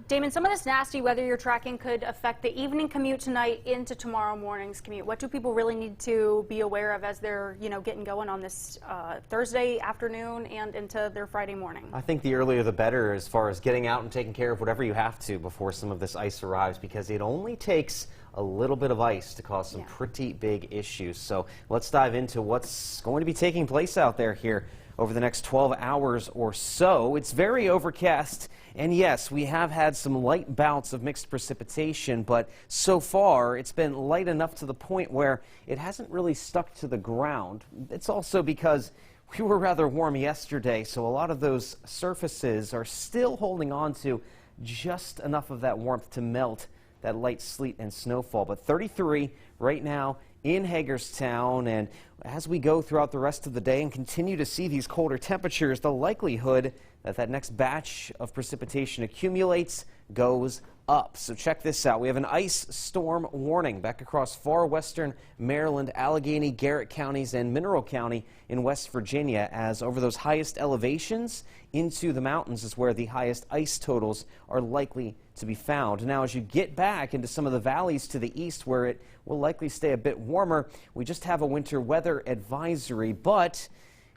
Damon, some of this nasty weather you're tracking could affect the evening commute tonight into tomorrow morning's commute. What do people really need to be aware of as they're, getting going on this Thursday afternoon and into their Friday morning? I think the earlier the better as far as getting out and taking care of whatever you have to before some of this ice arrives, because it only takes a little bit of ice to cause some pretty big issues. So let's dive into what's going to be taking place out there here over the next 12 hours or so. It's very overcast, and yes, we have had some light bouts of mixed precipitation, but so far it's been light enough to the point where it hasn't really stuck to the ground. It's also because we were rather warm yesterday, so a lot of those surfaces are still holding on to just enough of that warmth to melt that light sleet and snowfall. But 33 right now in Hagerstown, and as we go throughout the rest of the day and continue to see these colder temperatures, the likelihood that that next batch of precipitation accumulates goes up. So check this out. We have an ice storm warning back across far western Maryland, Allegheny, Garrett counties, and Mineral County in West Virginia, as over those highest elevations into the mountains is where the highest ice totals are likely to be found. Now, as you get back into some of the valleys to the east where it will likely stay a bit warmer, we just have a winter weather advisory, but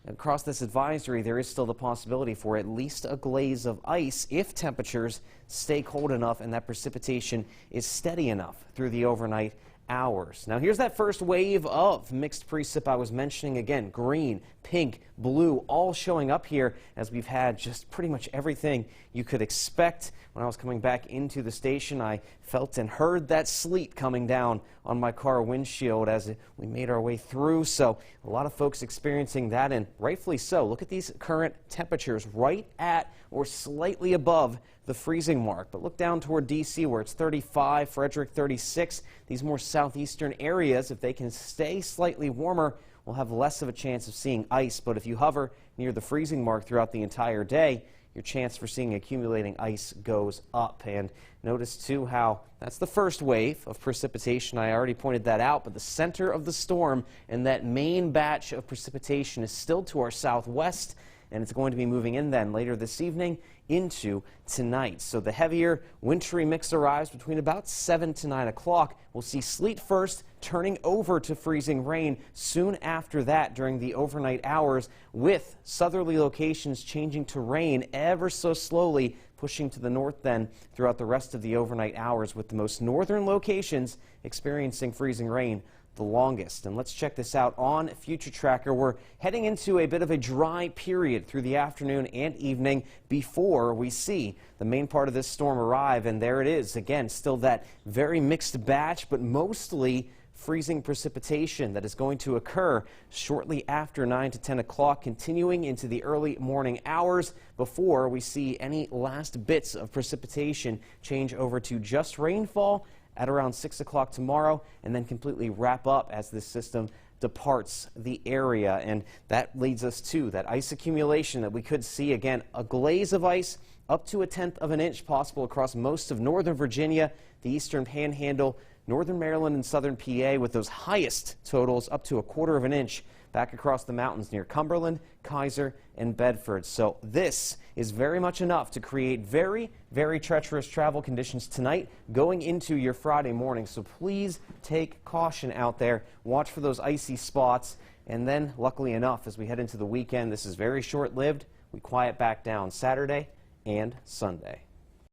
across this advisory, there is still the possibility for at least a glaze of ice if temperatures stay cold enough and that precipitation is steady enough through the overnight hours. Now, here's that first wave of mixed precip I was mentioning. Again, green, pink, blue, all showing up here as we've had just pretty much everything you could expect. When I was coming back into the station, I felt and heard that sleet coming down on my car windshield as we made our way through. So a lot of folks experiencing that, and rightfully so. Look at these current temperatures right at or slightly above the freezing mark. But look down toward D.C. where it's 35, Frederick 36. These more southeastern areas, if they can stay slightly warmer, will have less of a chance of seeing ice. But if you hover near the freezing mark throughout the entire day, your chance for seeing accumulating ice goes up. And notice too how that's the first wave of precipitation. I already pointed that out, but the center of the storm and that main batch of precipitation is still to our southwest, and it's going to be moving in then later this evening into tonight. So the heavier wintry mix arrives between about 7 to 9 o'clock. We'll see sleet first, turning over to freezing rain soon after that during the overnight hours, with southerly locations changing to rain ever so slowly, pushing to the north then throughout the rest of the overnight hours, with the most northern locations experiencing freezing rain the longest. And let's check this out on Future Tracker. We're heading into a bit of a dry period through the afternoon and evening before we see the main part of this storm arrive. And there it is again, still that very mixed batch, but mostly freezing precipitation that is going to occur shortly after 9 to 10 o'clock, continuing into the early morning hours before we see any last bits of precipitation change over to just rainfall at around 6 o'clock tomorrow, and then completely wrap up as this system departs the area. And that leads us to that ice accumulation that we could see. Again, a glaze of ice up to 1/10 of an inch possible across most of northern Virginia, the eastern panhandle, northern Maryland, and southern PA, with those highest totals up to 1/4 of an inch back across the mountains near Cumberland, Kaiser, and Bedford. So this is very much enough to create very, very treacherous travel conditions tonight going into your Friday morning. So please take caution out there. Watch for those icy spots. And then, luckily enough, as we head into the weekend, this is very short-lived. We quiet back down Saturday and Sunday.